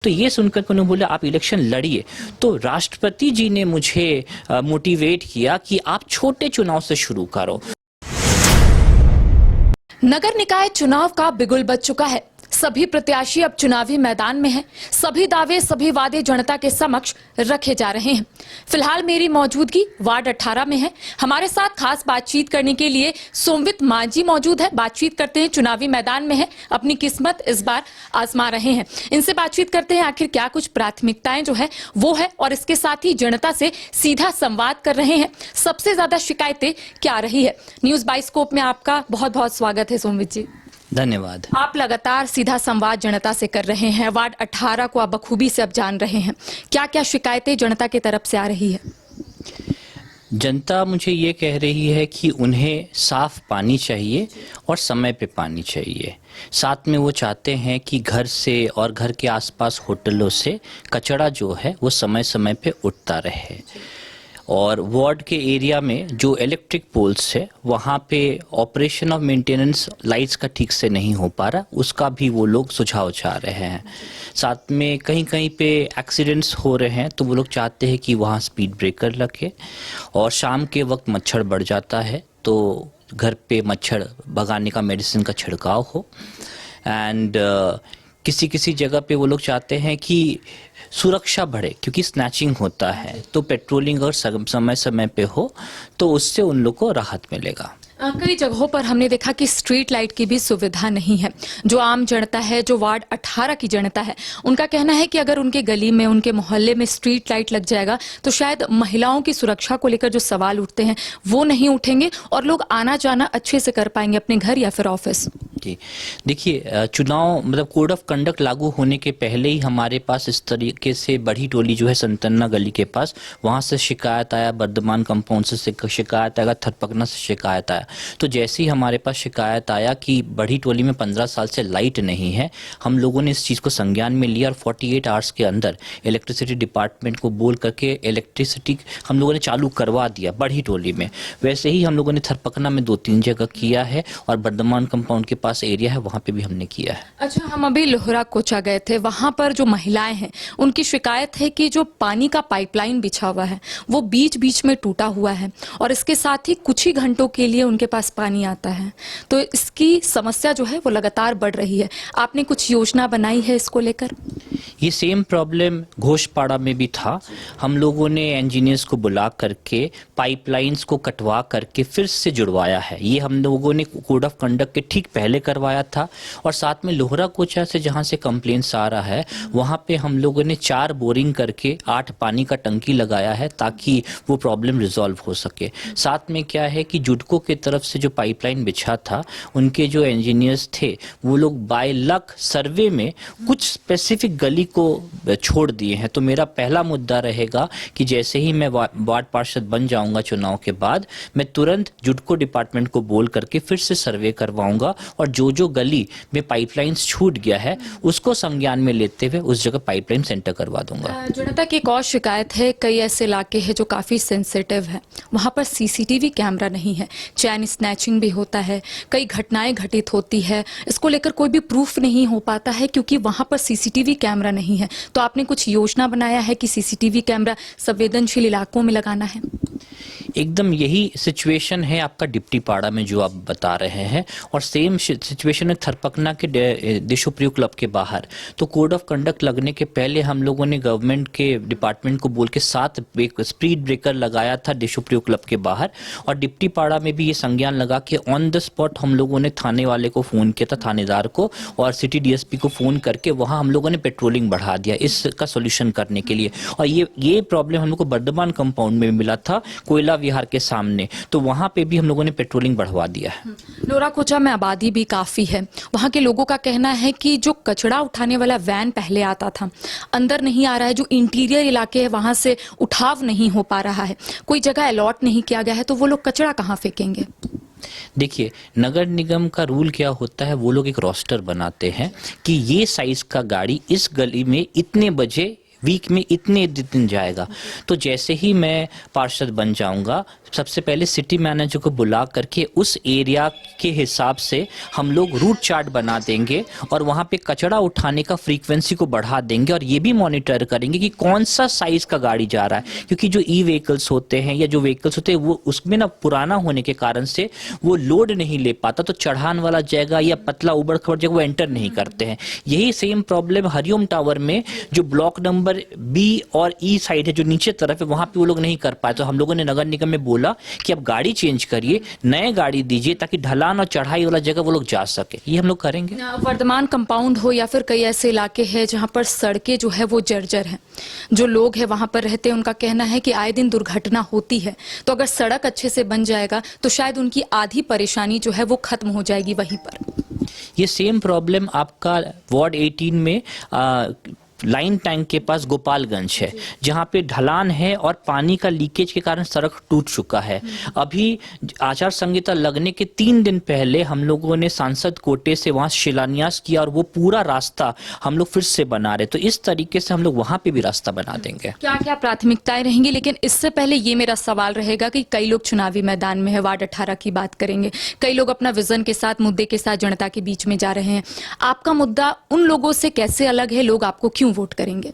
तो ये सुनकर उन्होंने बोला आप इलेक्शन लड़िए। तो राष्ट्रपति जी ने मुझे मोटिवेट किया कि आप छोटे चुनाव से शुरू करो। नगर निकाय चुनाव का बिगुल बज चुका है। सभी प्रत्याशी अब चुनावी मैदान में हैं। सभी दावे, सभी वादे जनता के समक्ष रखे जा रहे हैं। फिलहाल मेरी मौजूदगी वार्ड 18 में है। हमारे साथ खास बातचीत करने के लिए सोमवित मांझी मौजूद है। बातचीत करते हैं, चुनावी मैदान में है, अपनी किस्मत इस बार आजमा रहे हैं। इनसे बातचीत करते हैं आखिर क्या कुछ प्राथमिकताएं जो है वो है, और इसके साथ ही जनता से सीधा संवाद कर रहे हैं। सबसे ज्यादा शिकायतें क्या रही है। न्यूज बाइस्कोप में आपका बहुत बहुत स्वागत है सोमवित जी। धन्यवाद। आप लगातार सीधा संवाद जनता से कर रहे हैं। वार्ड 18 को आप बखूबी से अब जान रहे हैं। क्या क्या शिकायतें जनता की तरफ से आ रही है? जनता मुझे ये कह रही है कि उन्हें साफ पानी चाहिए और समय पे पानी चाहिए। साथ में वो चाहते हैं कि घर से और घर के आसपास होटलों से कचरा जो है वो समय समय पे उठता रहे। और वार्ड के एरिया में जो इलेक्ट्रिक पोल्स है वहाँ पे ऑपरेशन ऑफ मेंटेनेंस लाइट्स का ठीक से नहीं हो पा रहा, उसका भी वो लोग सुझाव चाह रहे हैं। साथ में कहीं कहीं पे एक्सीडेंट्स हो रहे हैं तो वो लोग चाहते हैं कि वहाँ स्पीड ब्रेकर लगे। और शाम के वक्त मच्छर बढ़ जाता है तो घर पे मच्छर भगाने का मेडिसिन का छिड़काव हो। एंड किसी किसी जगह पे वो लोग चाहते हैं कि सुरक्षा बढ़े, क्योंकि स्नैचिंग होता है तो पेट्रोलिंग और समय समय पे हो तो उससे उन लोग को राहत मिलेगा। कई जगहों पर हमने देखा कि स्ट्रीट लाइट की भी सुविधा नहीं है। जो आम जनता है, जो वार्ड 18 की जनता है, उनका कहना है कि अगर उनके गली में, उनके मोहल्ले में स्ट्रीट लाइट लग जाएगा तो शायद महिलाओं की सुरक्षा को लेकर जो सवाल उठते हैं वो नहीं उठेंगे और लोग आना जाना अच्छे से कर पाएंगे अपने घर या फिर ऑफिस। जी देखिए, चुनाव मतलब कोड ऑफ कंडक्ट लागू होने के पहले ही हमारे पास इस तरीके से बड़ी टोली जो है संतन्ना गली के पास, वहाँ से शिकायत आया, बर्धमान कंपाउंड से शिकायत आया, थरपकना से शिकायत आया। तो जैसे ही हमारे पास शिकायत आया कि बड़ी टोली में 15 साल से लाइट नहीं है, हम लोगों ने इस चीज़ को संज्ञान में लिया और 48 आवर्स के अंदर इलेक्ट्रिसिटी डिपार्टमेंट को बोल करके इलेक्ट्रिसिटी हम लोगों ने चालू करवा दिया बड़ी टोली में। वैसे ही हम लोगों ने थरपकना में 2-3 जगह किया है और बर्धमान कंपाउंड के पास एरिया है वहाँ पे भी हमने किया है। अच्छा, हम अभी लोहरा कोचा गए थे, वहाँ पर जो महिलाएं हैं उनकी शिकायत है कि जो पानी का पाइपलाइन बिछा हुआ है वो बीच बीच में टूटा हुआ है और इसके साथ ही कुछ ही घंटों के लिए उनके पास पानी आता है। तो इसकी समस्या जो है वो लगातार बढ़ रही है। आपने कुछ योजना बनाई है इसको लेकर? ये सेम प्रॉब्लम घोषपाड़ा में भी था। हम लोगों ने इंजीनियर्स को बुला करके पाइपलाइंस को कटवा करके फिर से जुड़वाया है। ये हम लोगों ने कोड ऑफ कंडक्ट के ठीक पहले करवाया था। और साथ में लोहरा कोचा से जहाँ से कंप्लेंट्स आ रहा है वहाँ पे हम लोगों ने 4 बोरिंग करके 8 पानी का टंकी लगाया है ताकि वो प्रॉब्लम रिजॉल्व हो सके। साथ में क्या है कि जुडको की तरफ से जो पाइपलाइन बिछा था, उनके जो इंजीनियर्स थे वो लोग बाय लक सर्वे में कुछ स्पेसिफिक गली को छोड़ दिए हैं। तो मेरा पहला मुद्दा रहेगा कि जैसे ही मैं वार्ड पार्षद बन जाऊंगा चुनाव के बाद, मैं तुरंत जुडको डिपार्टमेंट को बोल करके फिर से सर्वे करवाऊंगा और जो जो गली में पाइपलाइंस छूट गया है उसको संज्ञान में लेते हुए उस जगह पाइपलाइन सेंटर करवा दूंगा। जनता की एक और शिकायत है, कई ऐसे इलाके हैं जो काफी सेंसिटिव है, वहां पर सीसीटीवी कैमरा नहीं है, चैन स्नैचिंग भी होता है, कई घटनाएं घटित होती है, इसको लेकर कोई भी प्रूफ नहीं हो पाता है क्योंकि वहां पर सीसीटीवी कैमरा नहीं है। तो आपने कुछ योजना बनाया है कि सीसीटीवी कैमरा संवेदनशील इलाकों में लगाना है? एकदम यही सिचुएशन है आपका डिप्टी पाड़ा में जो आप बता रहे हैं, और सेम सिचुएशन है थरपकना के देशोप्रिय क्लब के बाहर। तो कोड ऑफ कंडक्ट लगने के पहले हम लोगों ने गवर्नमेंट के डिपार्टमेंट को बोल के 7 स्पीड ब्रेकर लगाया था देशोप्रिय क्लब के बाहर। और डिप्टी पाड़ा में भी ये संज्ञान लगा के ऑन द स्पॉट हम लोगों ने थाने वाले को फ़ोन किया था, थानेदार को, और सिटी डीएसपी को फ़ोन करके वहाँ हम लोगों ने पेट्रोलिंग बढ़ा दिया इसका सोल्यूशन करने के लिए। और ये प्रॉब्लम हम लोग को बर्धमान कंपाउंड में मिला था, कोयला विहार के सामने, तो वहां पे भी हम लोगों ने पेट्रोलिंग बढ़वा दिया है। लोहरा कोचा में आबादी भी काफी है। वहां के लोगों का कहना है कि जो कचरा उठाने वाला वैन पहले आता था अंदर नहीं आ रहा है, जो इंटीरियर इलाके है वहां से उठाव नहीं हो पा रहा है, कोई जगह अलॉट नहीं किया गया है, तो वो लोग कचरा कहाँ फेंकेंगे? देखिए, नगर निगम का रूल क्या होता है, वो लोग एक रोस्टर बनाते हैं कि ये साइज का गाड़ी इस गली में इतने बजे वीक में इतने दिन जाएगा। तो जैसे ही मैं पार्षद बन जाऊंगा, सबसे पहले सिटी मैनेजर को बुला करके उस एरिया के हिसाब से हम लोग रूट चार्ट बना देंगे और वहाँ पे कचरा उठाने का फ्रीक्वेंसी को बढ़ा देंगे और ये भी मॉनिटर करेंगे कि कौन सा साइज का गाड़ी जा रहा है, क्योंकि जो ई व्हीकल्स होते हैं या जो व्हीकल्स होते हैं वो उसमें ना पुराना होने के कारण से वो लोड नहीं ले पाता, तो चढ़ान वाला जगह या पतला उबड़ खबड़ जगह वो एंटर नहीं करते हैं। यही सेम प्रॉब्लम हरिओम टावर में जो ब्लॉक नंबर बी और ई साइड है जो नीचे तरफ है वहां पे वो लोग नहीं कर पाए, तो हम लोगों ने नगर निगम में बोला कि अब गाड़ी चेंज करिए, नए गाड़ी दीजिए ताकि ढलान और चढ़ाई वाला जगह वो लोग जा सके। ये हम लोग करेंगे। वर्धमान कंपाउंड हो या फिर कई ऐसे इलाके हैं जहां पर सड़कें जो है वो जर्जर हैं, जो लोग हैं वहां पर रहते हैं उनका कहना है कि आए दिन दुर्घटना होती है, तो अगर सड़क अच्छे से बन जाएगा तो शायद उनकी आधी परेशानी जो है वो खत्म हो जाएगी वहीं पर। ये सेम प्रॉब्लम आपका वार्ड 18 में लाइन टैंक के पास गोपालगंज है, जहाँ पे ढलान है और पानी का लीकेज के कारण सड़क टूट चुका है। अभी आचार संहिता लगने के 3 दिन पहले हम लोगों ने सांसद कोटे से वहाँ शिलान्यास किया और वो पूरा रास्ता हम लोग फिर से बना रहे, तो इस तरीके से हम लोग वहाँ पे भी रास्ता बना देंगे। क्या क्या प्राथमिकताएं रहेंगी, लेकिन इससे पहले ये मेरा सवाल रहेगा कि कई लोग चुनावी मैदान में है, वार्ड 18 की बात करेंगे, कई लोग अपना विजन के साथ, मुद्दे के साथ जनता के बीच में जा रहे हैं। आपका मुद्दा उन लोगों से कैसे अलग है, लोग आपको क्यों वोट करेंगे?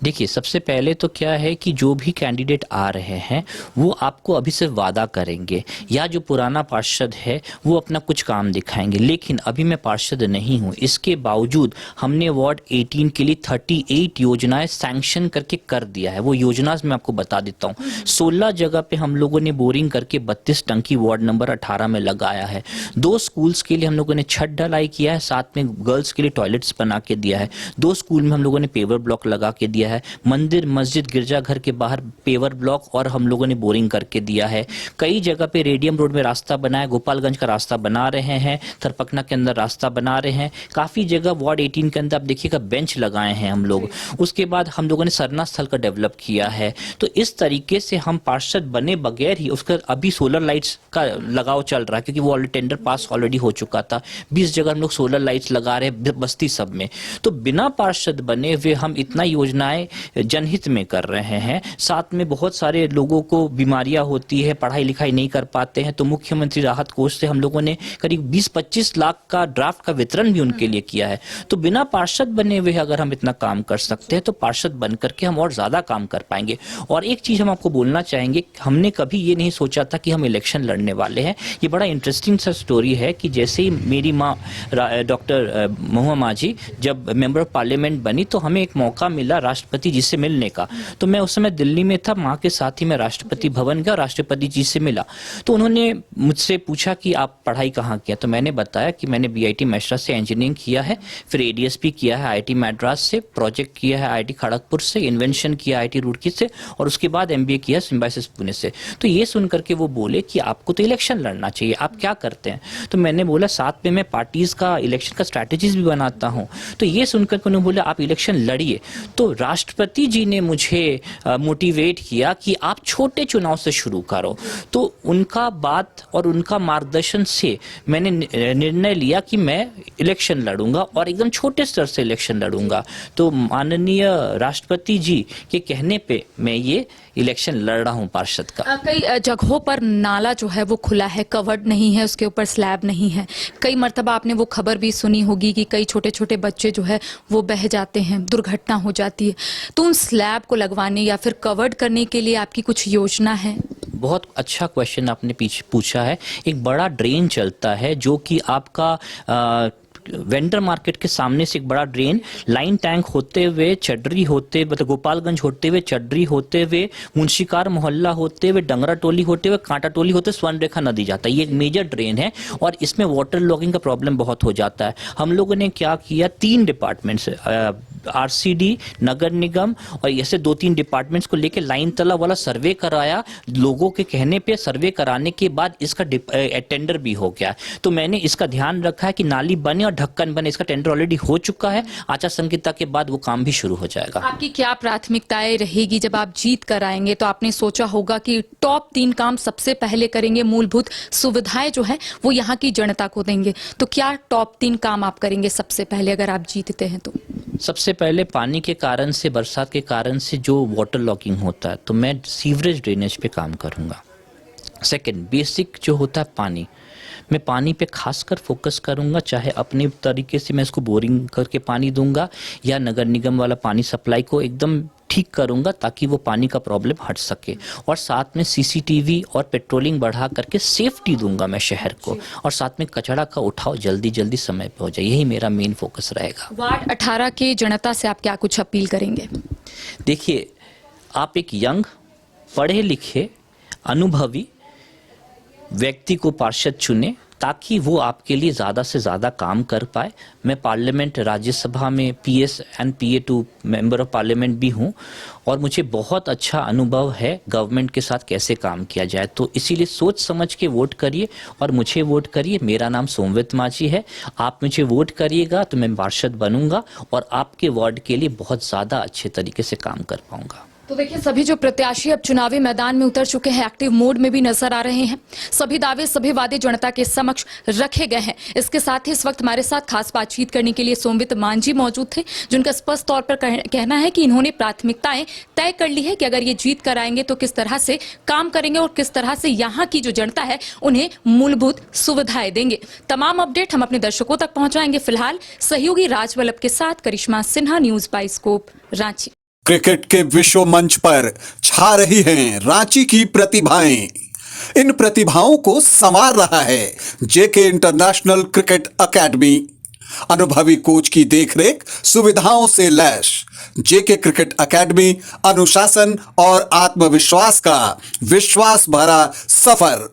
देखिए, सबसे पहले तो क्या है कि जो भी कैंडिडेट आ रहे हैं वो आपको अभी से वादा करेंगे या जो पुराना पार्षद है वो अपना कुछ काम दिखाएंगे, लेकिन अभी मैं पार्षद नहीं हूँ। इसके बावजूद हमने वार्ड 18 के लिए 38 योजनाएं सैंक्शन करके कर दिया है। वो योजना मैं आपको बता देता हूँ। 16 जगह पे हम लोगों ने बोरिंग करके 32 टंकी वार्ड नंबर 18 में लगाया है। 2 स्कूल्स के लिए हम लोगों ने छत ढलाई किया है, साथ में गर्ल्स के लिए टॉयलेट्स बना के दिया है। 2 स्कूल में हम लोगों ने पेवर ब्लॉक लगा के दिया है। मंदिर, मस्जिद, गिरजाघर के बाहर पेवर ब्लॉक और हम लोगों ने बोरिंग करके दिया है। कई जगह पे रेडियम रोड में रास्ता बनाया, गोपालगंज का रास्ता बना रहे हैं, थरपकना के अंदर रास्ता बना रहे हैं। काफी जगह वार्ड 18 के अंदर आप देखिएगा बेंच लगाए हैं हम लोग। उसके बाद हम लोगों ने सरना स्थल का डेवलप किया है। तो इस तरीके से हम पार्षद बने बगैर ही उसका अभी सोलर लाइट्स का लगाव चल रहा है, क्योंकि वो ऑलरेडी टेंडर पास ऑलरेडी हो चुका था। 20 जगह हम लोग सोलर लाइट्स लगा रहे हैं बस्ती सब में। तो बिना पार्षद बने हुए हम इतना योजनाएं जनहित में कर रहे हैं। साथ में बहुत सारे लोगों को बीमारियां होती है, पढ़ाई लिखाई नहीं कर पाते हैं, तो मुख्यमंत्री राहत कोष से हम लोगों ने करीब 20-25 लाख का ड्राफ्ट का वितरण भी उनके लिए किया है। तो बिना पार्षद बने हुए अगर हम इतना काम कर सकते हैं तो पार्षद बन करके हम और ज्यादा काम कर पाएंगे। और एक चीज हम आपको बोलना चाहेंगे, हमने कभी ये नहीं सोचा था कि हम इलेक्शन लड़ने वाले हैं। ये बड़ा इंटरेस्टिंग सा स्टोरी है कि जैसे ही मेरी माँ डॉक्टर महुआ मांझी जब मेंबर ऑफ पार्लियामेंट बनी तो हमें एक मौका मिला राष्ट्रपति जी से मिलने का। तो मैं उस समय दिल्ली में था, माँ के साथ ही मैं राष्ट्रपति भवन गया और राष्ट्रपति जी से मिला। तो उन्होंने मुझसे पूछा कि आप पढ़ाई कहाँ किया, तो मैंने बताया कि मैंने बीआईटी मैसरा से इंजीनियरिंग किया है, फिर एडीएसपी किया है आईआईटी मद्रास से, प्रोजेक्ट किया है आईआईटी खड़गपुर से, इन्वेंशन किया आईआईटी रुड़की से और उसके बाद एमबीए किया सिम्बायोसिस पुणे से। तो ये सुन करके वो बोले कि आपको तो इलेक्शन लड़ना चाहिए, आप क्या करते हैं? तो मैंने बोला साथ में मैं पार्टीज का इलेक्शन का स्ट्रैटेजीज भी बनाता हूँ। तो ये सुनकर के उन्होंने बोला आप इलेक्शन लड़िए। तो राष्ट्रपति जी ने मुझे मोटिवेट किया कि आप छोटे चुनाव से शुरू करो। तो उनका बात और उनका मार्गदर्शन से मैंने निर्णय लिया कि मैं इलेक्शन लड़ूंगा और एकदम छोटे स्तर से इलेक्शन लड़ूंगा। तो माननीय राष्ट्रपति जी के कहने पे मैं ये इलेक्शन लड़ रहा हूँ पार्षद का। कई जगहों पर नाला जो है वो खुला है, कवर्ड नहीं है, उसके ऊपर स्लैब नहीं है। कई मर्तबा आपने वो खबर भी सुनी होगी कि कई छोटे छोटे बच्चे जो है वो बह जाते हैं, दुर्घटना हो जाती है। तो उन स्लैब को लगवाने या फिर कवर्ड करने के लिए आपकी कुछ योजना है? बहुत अच्छा क्वेश्चन आपने पूछा है। एक बड़ा ड्रेन चलता है जो कि आपका वेंडर मार्केट के सामने से एक बड़ा ड्रेन लाइन टैंक होते हुए चड्री होते मतलब गोपालगंज होते हुए चड्री होते हुए मुंशीकार मोहल्ला होते हुए डंगरा टोली होते हुए कांटा टोली होते स्वर्ण रेखा नदी जाता है। ये एक मेजर ड्रेन है और इसमें वाटर लॉगिंग का प्रॉब्लम बहुत हो जाता है। हम लोगों ने क्या किया, 3 डिपार्टमेंट्स आरसीडी, नगर निगम और ऐसे 2-3 डिपार्टमेंट्स को लेकर लाइन तला वाला सर्वे कराया। लोगों के कहने पे सर्वे कराने के बाद इसका टेंडर भी हो गया। तो मैंने इसका ध्यान रखा है कि नाली बने और ढक्कन बने। इसका टेंडर ऑलरेडी हो चुका है, आचार संहिता के बाद वो काम भी शुरू हो जाएगा। आपकी क्या प्राथमिकताएं रहेगी जब आप जीत कर आएंगे? तो आपने सोचा होगा कि टॉप 3 काम सबसे पहले करेंगे, मूलभूत सुविधाएं जो है वो यहाँ की जनता को देंगे। तो क्या टॉप 3 काम आप करेंगे सबसे पहले अगर आप जीतते हैं तो? सबसे पहले पानी के कारण से, बरसात के कारण से जो वाटर लॉगिंग होता है, तो मैं सीवरेज ड्रेनेज पे काम करूँगा। सेकंड, बेसिक जो होता है पानी, मैं पानी पे खासकर फोकस करूँगा, चाहे अपने तरीके से मैं इसको बोरिंग करके पानी दूंगा या नगर निगम वाला पानी सप्लाई को एकदम ठीक करूँगा ताकि वो पानी का प्रॉब्लम हट सके। और साथ में सीसीटीवी और पेट्रोलिंग बढ़ा करके सेफ्टी दूंगा मैं शहर को, और साथ में कचरा का उठाव जल्दी जल्दी समय पे हो जाए, यही मेरा मेन फोकस रहेगा। वार्ड 18 के जनता से आप क्या कुछ अपील करेंगे? देखिए, आप एक यंग, पढ़े लिखे, अनुभवी व्यक्ति को पार्षद चुने ताकि वो आपके लिए ज़्यादा से ज़्यादा काम कर पाए। मैं पार्लियामेंट, राज्यसभा में PS and PA2 member of parliament भी हूँ और मुझे बहुत अच्छा अनुभव है गवर्नमेंट के साथ कैसे काम किया जाए। तो इसीलिए सोच समझ के वोट करिए और मुझे वोट करिए। मेरा नाम सोमवित माझी है। आप मुझे वोट करिएगा तो मैं पार्षद बनूंगा और आपके वार्ड के लिए बहुत ज़्यादा अच्छे तरीके से काम कर पाऊंगा। तो देखिए, सभी जो प्रत्याशी अब चुनावी मैदान में उतर चुके हैं, एक्टिव मोड में भी नजर आ रहे हैं। सभी दावे, सभी वादे जनता के समक्ष रखे गए हैं। इसके साथ ही इस वक्त हमारे साथ खास बातचीत करने के लिए सोमवित माझी मौजूद थे, जिनका स्पष्ट तौर पर कहना है कि इन्होंने प्राथमिकताएं तय कर ली है कि अगर ये जीत कर आएंगे तो किस तरह से काम करेंगे और किस तरह से यहाँ की जो जनता है उन्हें मूलभूत सुविधाएं देंगे। तमाम अपडेट हम अपने दर्शकों तक पहुंचाएंगे। फिलहाल सहयोगी राजवल्लभ के साथ Karishma Sinha, news bioscope, Ranchi. Cricket के विश्व मंच पर छा रही हैं रांची की प्रतिभाएं। इन प्रतिभाओं को संवार रहा है जेके इंटरनेशनल क्रिकेट एकेडमी। अनुभवी कोच की देखरेख, सुविधाओं से लैस जेके क्रिकेट एकेडमी अनुशासन और आत्मविश्वास का विश्वास भरा सफर।